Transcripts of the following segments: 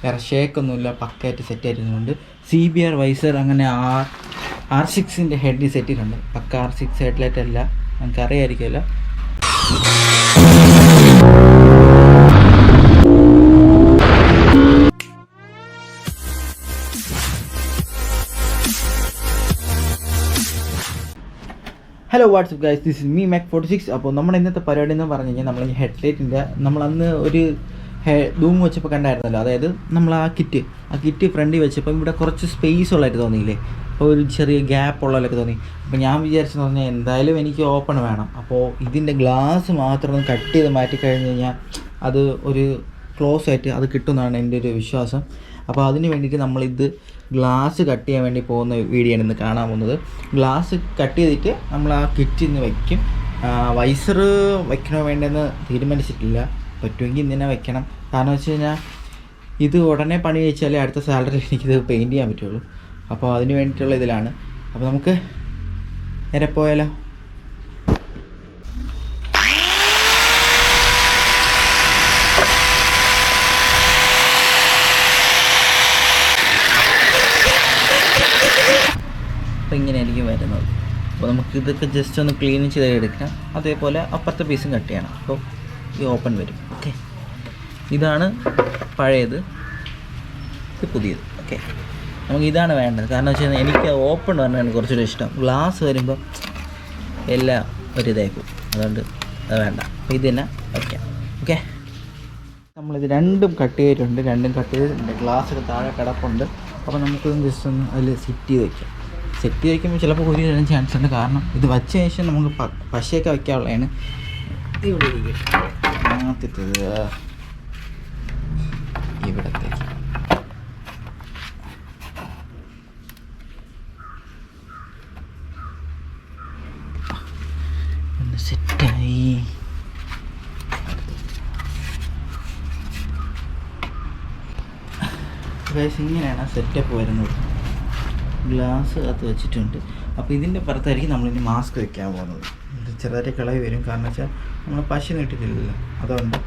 വേറെ ഷേക്കൊന്നുമില്ല, പക്കയായിട്ട് സെറ്റ് ആയിട്ടുണ്ട്. CBR visor അങ്ങനെ R6 ഹെഡ് സെറ്റ് ചെയ്തിട്ടുണ്ട്. പക്ക R6 ഹെഡ്ലൈറ്റ് അല്ല, നമുക്ക് അറിയാമായിരിക്കുമല്ലോ. Hello WhatsApp guys, this is me Mac46. അപ്പോൾ നമ്മുടെ ഇന്നത്തെ പരിപാടി എന്ന് പറഞ്ഞു കഴിഞ്ഞാൽ നമ്മൾ ഈ ഹെഡ്ലൈറ്റിൻ്റെ നമ്മളന്ന് ഒരു ധൂം വെച്ചപ്പോൾ കണ്ടായിരുന്നല്ലോ. അതായത് നമ്മൾ ആ കിറ്റ് ഫ്രണ്ടിൽ വെച്ചപ്പോൾ ഇവിടെ കുറച്ച് സ്പേസ് ഉള്ളതായിട്ട് തോന്നിയില്ലേ, അപ്പോൾ ഒരു ചെറിയ ഗ്യാപ്പ് ഉള്ളതൊക്കെ തോന്നി. അപ്പോൾ ഞാൻ വിചാരിച്ചെന്ന് പറഞ്ഞാൽ എന്തായാലും എനിക്ക് ഓപ്പൺ വേണം. അപ്പോൾ ഇതിൻ്റെ ഗ്ലാസ് മാത്രം ഒന്ന് കട്ട് ചെയ്ത് മാറ്റിക്കഴിഞ്ഞ് കഴിഞ്ഞാൽ അത് ഒരു ക്ലോസ് ആയിട്ട് അത് കിട്ടുമെന്നാണ് എൻ്റെ ഒരു വിശ്വാസം. അപ്പോൾ അതിന് വേണ്ടിയിട്ട് നമ്മളിത് ഗ്ലാസ് കട്ട് ചെയ്യാൻ വേണ്ടി പോകുന്ന വീഡിയോ ആണ് ഇന്ന് കാണാൻ പോകുന്നത്. ഗ്ലാസ് കട്ട് ചെയ്തിട്ട് നമ്മൾ ആ കിറ്റിൽ നിന്ന് വയ്ക്കും. വൈസർ വയ്ക്കണോ വേണ്ടെന്ന് തീരുമാനിച്ചിട്ടില്ല. പറ്റുമെങ്കിൽ ഇന്ന് തന്നെ വയ്ക്കണം. കാരണം വെച്ച് കഴിഞ്ഞാൽ ഇത് ഉടനെ പണി കഴിച്ചാലേ അടുത്ത സാലറിയിൽ എനിക്കിത് പെയിൻറ്റ് ചെയ്യാൻ പറ്റുള്ളൂ. അപ്പോൾ അതിന് വേണ്ടിയിട്ടുള്ള ഇതിലാണ്. അപ്പോൾ നമുക്ക് നേരെ പോയാലോ. അപ്പോൾ ഇങ്ങനെയായിരിക്കും വരുന്നത്. അപ്പോൾ നമുക്ക് ഇതൊക്കെ ജസ്റ്റ് ഒന്ന് ക്ലീൻ ചെയ്ത് എടുക്കണം. അതേപോലെ അപ്പുറത്തെ പീസും കട്ട് ചെയ്യണം. അപ്പോൾ ഈ ഓപ്പൺ വരും. ഓക്കെ, ഇതാണ് പഴയത്, ഇത് പുതിയത്. ഓക്കെ, നമുക്ക് ഇതാണ് വേണ്ടത്. കാരണം വെച്ച് കഴിഞ്ഞാൽ എനിക്ക് ഓപ്പൺ പറഞ്ഞാണ് കുറച്ചുകൂടി ഇഷ്ടം. ഗ്ലാസ് വരുമ്പോൾ എല്ലാം ഒരിതായിപ്പോൾ, അതുകൊണ്ട് അത് വേണ്ട. അപ്പോൾ ഇത് തന്നെ വയ്ക്കാം. ഓക്കെ, നമ്മളിത് രണ്ടും കട്ട് ചെയ്തിട്ടുണ്ട്. രണ്ടും കട്ട് ചെയ്തിട്ടുണ്ട്. ഗ്ലാസ്സൊക്കെ താഴെ കിടപ്പുണ്ട്. അപ്പോൾ നമുക്കിത് ജസ്റ്റ് ഒന്ന് അതിൽ സെറ്റ് ചെയ്ത് വയ്ക്കാം. സെറ്റ് ചെയ്ത് വയ്ക്കുമ്പോൾ ചിലപ്പോൾ ഒരു തരാൻ ചാൻസ് ഉണ്ട്. കാരണം ഇത് വച്ച ശേഷം നമുക്ക് പശയൊക്കെ വയ്ക്കാനുള്ളതാണ്. ഇവിടെ ആദ്യത്തേത് ഇവിടത്തേക്ക് ഒന്ന് സെറ്റായി. ഇങ്ങനെയാണ് സെറ്റപ്പ് വരുന്നത്. ഗ്ലാസ് അകത്ത് വെച്ചിട്ടുണ്ട്. അപ്പോൾ ഇതിൻ്റെ പുറത്തായിരിക്കും നമ്മളിനി മാസ്ക് വെക്കാൻ പോകുന്നത്. ഇത് ചെറുതായിട്ട് കിളവ് വരും. കാരണം വെച്ചാൽ നമ്മൾ പശ നീട്ടിട്ടില്ലല്ലോ, അതുകൊണ്ട്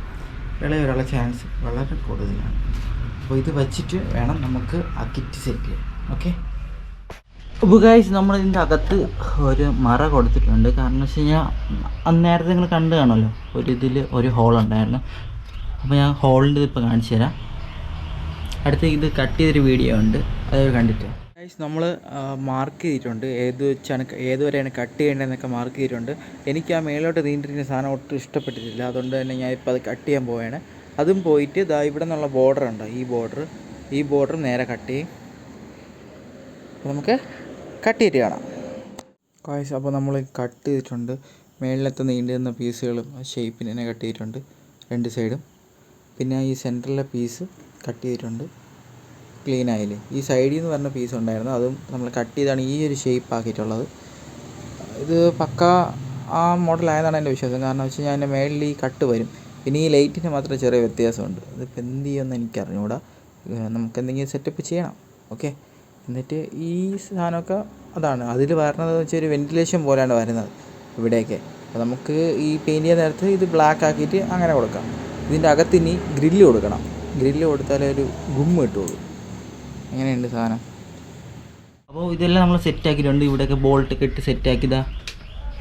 കിളവ് വരാനുള്ള ചാൻസ് വളരെ കൂടുതലാണ്. അപ്പോൾ ഇത് വച്ചിട്ട് വേണം നമുക്ക് ആ കിറ്റ് സെറ്റ് ചെയ്യാൻ. ഓക്കെ, അപ്പോൾ ഗൈസ് നമ്മളിതിൻ്റെ അകത്ത് ഒരു മറ കൊടുത്തിട്ടുണ്ട്. കാരണം വെച്ച് കഴിഞ്ഞാൽ നേരത്തെ നിങ്ങൾ കണ്ടു കാണുമല്ലോ, ഇതിൽ ഒരു ഹോൾ ഉണ്ടായിരുന്നു. അപ്പോൾ ഞാൻ ഹോളിൻ്റെ ഇപ്പോൾ കാണിച്ചു തരാം. അടുത്ത് ഇത് കട്ട് ചെയ്തൊരു വീഡിയോ ഉണ്ട്, അത് കണ്ടിട്ട് ഗൈസ് നമ്മൾ മാർക്ക് ചെയ്തിട്ടുണ്ട്. ഏതുവരെയാണ് കട്ട് ചെയ്യേണ്ടതെന്നൊക്കെ മാർക്ക് ചെയ്തിട്ടുണ്ട്. എനിക്ക് ആ മേലോട്ട് നീണ്ടിരിക്കുന്ന സാധനം ഒട്ടും ഇഷ്ടപ്പെട്ടിട്ടില്ല. അതുകൊണ്ട് തന്നെ ഞാൻ ഇപ്പോൾ അത് കട്ട് ചെയ്യാൻ പോവുകയാണ്. അതും പോയിട്ട് ഇതാ ഇവിടെ നിന്നുള്ള ബോർഡർ ഉണ്ട്, ഈ ബോർഡർ നേരെ കട്ട് ചെയ്യും. അപ്പോൾ നമുക്ക് കട്ട് ചെയ്തിട്ട് കാണാം ഗൈസ്. അപ്പോൾ നമ്മൾ കട്ട് ചെയ്തിട്ടുണ്ട്. മേളിലത്തെ നീണ്ടു നിന്ന പീസുകളും ഷേപ്പിന് തന്നെ കട്ട് ചെയ്തിട്ടുണ്ട്, രണ്ട് സൈഡും. പിന്നെ ഈ സെൻറ്ററിലെ പീസ് കട്ട് ചെയ്തിട്ടുണ്ട്. ക്ലീൻ ആയില്ലേ. ഈ സൈഡിൽ നിന്ന് പറഞ്ഞ പീസ് ഉണ്ടായിരുന്നു, അതും നമ്മൾ കട്ട് ചെയ്താണ് ഈ ഒരു ഷേപ്പ് ആക്കിയിട്ടുള്ളത്. ഇത് പക്ക ആ മോഡലായതാണ് എൻ്റെ വിശ്വാസം. കാരണം വെച്ച് കഴിഞ്ഞാൽ അതിൻ്റെ മേളിൽ ഈ കട്ട് വരും. പിന്നെ ഈ ലൈറ്റിന് മാത്രം ചെറിയ വ്യത്യാസമുണ്ട്. ഇതിപ്പോൾ എന്ത് ചെയ്യുമെന്ന് എനിക്കറിഞ്ഞൂടാ. നമുക്ക് എന്തെങ്കിലും സെറ്റപ്പ് ചെയ്യണം. ഓക്കെ, എന്നിട്ട് ഈ സാധനമൊക്കെ അതാണ് അതിൽ വരണത് വെച്ചാൽ ഒരു വെൻറ്റിലേഷൻ പോലെയാണ് വരുന്നത് ഇവിടെയൊക്കെ. അപ്പോൾ നമുക്ക് ഈ പെയിൻറ്റ് ചെയ്യുന്ന നേരത്ത് ഇത് ബ്ലാക്ക് ആക്കിയിട്ട് അങ്ങനെ കൊടുക്കാം. ഇതിൻ്റെ അകത്ത് ഇനി ഗ്രില്ല് കൊടുക്കണം. ഗ്രില്ല് കൊടുത്താലേ ഒരു ഗുമ്മ് കിട്ടുള്ളൂ. എങ്ങനെയുണ്ട് സാധനം? അപ്പോൾ ഇതെല്ലാം നമ്മൾ സെറ്റാക്കിയിട്ടുണ്ട്. ഇവിടെയൊക്കെ ബോൾട്ടൊക്കെ ഇട്ട് സെറ്റാക്കിയതാ,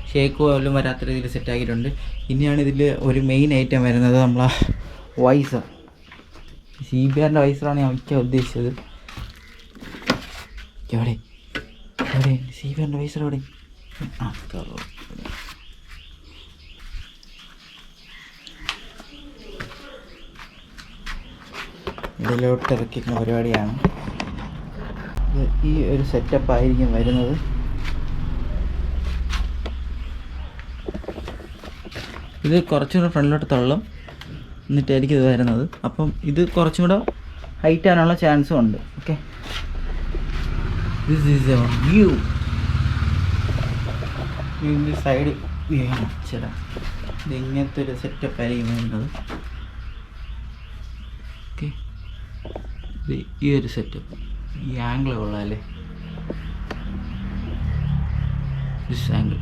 ഷേക്ക് പോലും വരാത്ത രീതിയിൽ സെറ്റാക്കിയിട്ടുണ്ട്. ഇനിയാണ് ഇതിൽ ഒരു മെയിൻ ഐറ്റം വരുന്നത്, നമ്മളാ വൈസർ. CBR വൈസറാണ് ഞാൻ വയ്ക്കാൻ ഉദ്ദേശിച്ചത്. എവിടെ CBR വൈസർ എവിടെ? ഇതിലോട്ട് ഇറക്കിക്കുന്ന പരിപാടിയാണ്. ഈ ഒരു സെറ്റപ്പ് ആയിരിക്കും വരുന്നത്. ഇത് കുറച്ചുകൂടെ ഫ്രണ്ടിലോട്ട് തള്ളും, എന്നിട്ടായിരിക്കും ഇത് വരുന്നത്. അപ്പം ഇത് കുറച്ചും കൂടെ ഹൈറ്റ് ആകാനുള്ള ചാൻസും ഉണ്ട്. Okay, this is A view. ഇതിൻ്റെ സൈഡ് ചേട്ടാ, ഇത് ഇങ്ങനത്തെ ഒരു സെറ്റപ്പ് ആയിരിക്കും വരുന്നത്. ഓക്കെ, ഇത് ഈ ഒരു സെറ്റപ്പ്, ഈ ആംഗിൾ കൊള്ളാമല്ലേ, ദിസ് ആംഗിൾ.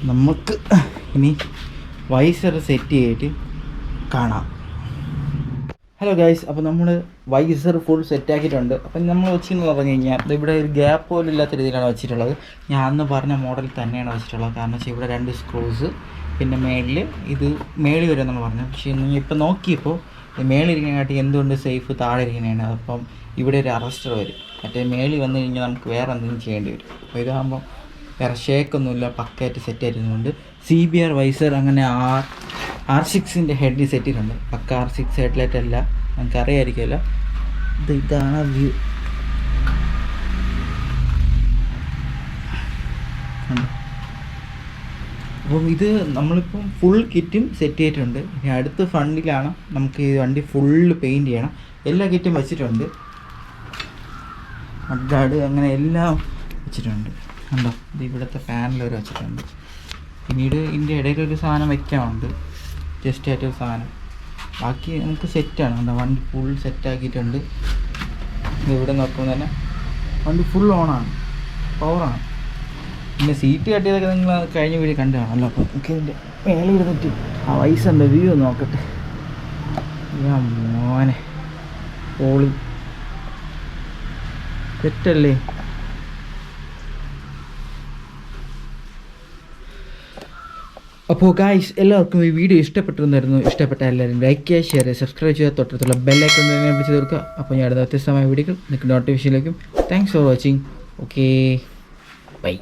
നമുക്ക് ഇനി വൈസർ സെറ്റ് ചെയ്തിട്ട് കാണാം. ഹലോ ഗൈസ്, അപ്പോൾ നമ്മൾ വൈസർ ഫുൾ സെറ്റാക്കിയിട്ടുണ്ട്. അപ്പം നമ്മൾ വെച്ചെന്ന് പറഞ്ഞു കഴിഞ്ഞാൽ ഇവിടെ ഒരു ഗ്യാപ്പ് പോലും ഇല്ലാത്ത രീതിയിലാണ് വെച്ചിട്ടുള്ളത്. ഞാൻ അന്ന് പറഞ്ഞ മോഡൽ തന്നെയാണ് വെച്ചിട്ടുള്ളത്. കാരണം വെച്ചാൽ ഇവിടെ 2 സ്ക്രൂസ്, പിന്നെ ഇത് മേളിൽ വരുമെന്നാണ് പറഞ്ഞത്. പക്ഷേ ഇപ്പം നോക്കിയപ്പോൾ മേളിരിക്കാനായിട്ട് എന്തുകൊണ്ട് സേഫ് താഴെ ഇരിക്കുന്നതാണ്. അപ്പം ഇവിടെ ഒരു അറസ്റ്റർ വരും. മറ്റേ മേളിൽ വന്നു കഴിഞ്ഞാൽ നമുക്ക് വേറെ എന്തെങ്കിലും ചെയ്യേണ്ടി വരും. അപ്പോൾ ഇതാകുമ്പോൾ വേറെ ഷേക്കൊന്നുമില്ല, പക്കയായിട്ട് സെറ്റ് ആയിരുന്നുണ്ട്. CBR വൈസർ അങ്ങനെ R6 ഹെഡ് സെറ്റ് ചെയ്തിട്ടുണ്ട്. പക്ക R6 ഹെഡ്ലൈറ്റ് അല്ല, നമുക്ക് അറിയാമായിരിക്കുമല്ലോ. ഇതാണ് വ്യൂ. അപ്പം ഇത് നമ്മളിപ്പം ഫുൾ കിറ്റും സെറ്റ് ചെയ്തിട്ടുണ്ട്. ഇനി അടുത്ത ഫണ്ടിലാണ് നമുക്ക് ഈ വണ്ടി ഫുള്ള് പെയിൻറ്റ് ചെയ്യണം. എല്ലാ കിറ്റും വെച്ചിട്ടുണ്ട്, മഡ്ഗാർഡ് അങ്ങനെ എല്ലാം വെച്ചിട്ടുണ്ട്. കണ്ടോ, ഇത് ഇവിടുത്തെ പാനലൊരു വെച്ചിട്ടുണ്ട്. പിന്നീട് ഇതിൻ്റെ ഇടയിലൊരു സാധനം വയ്ക്കാനുണ്ട്, ജസ്റ്റ് ആയിട്ടൊരു സാധനം. ബാക്കി നമുക്ക് സെറ്റാണ്. കണ്ടോ, വണ്ടി ഫുൾ സെറ്റാക്കിയിട്ടുണ്ട്. ഇവിടെ നോക്കുമ്പോൾ തന്നെ വണ്ടി ഫുൾ ഓണാണ്, പവറാണ്. പിന്നെ സീറ്റ് കട്ടിയതൊക്കെ നിങ്ങൾ കഴിഞ്ഞ വീഡിയോ കണ്ടു കാണല്ലോ. അപ്പോൾ നമുക്ക് ഇതിൻ്റെ മേലെ ഇരുന്നിട്ട് ആ വയസ്സുണ്ട് വ്യൂ നോക്കട്ടെ. മോനെ പോളി സെറ്റല്ലേ. അപ്പോൾ ഗായ്സ്, എല്ലാവർക്കും ഈ വീഡിയോ ഇഷ്ടപ്പെട്ടിരുന്നായിരുന്നു. ഇഷ്ടപ്പെട്ട എല്ലാവരും ലൈക്ക് ചെയ്യുക, ഷെയർ ചെയ്യുക, സബ്സ്ക്രൈബ് ചെയ്യുക, തൊട്ടടുത്തുള്ള ബെല്ലൈക്കൺ തന്നെ വിളിച്ച് തീർക്കുക. അപ്പോൾ ഞാൻ അടുത്ത വ്യത്യസ്തമായ വീഡിയോകൾ നിങ്ങൾക്ക് നോട്ടിഫിക്കേഷനിലേക്കും. Thanks for watching. Okay, by.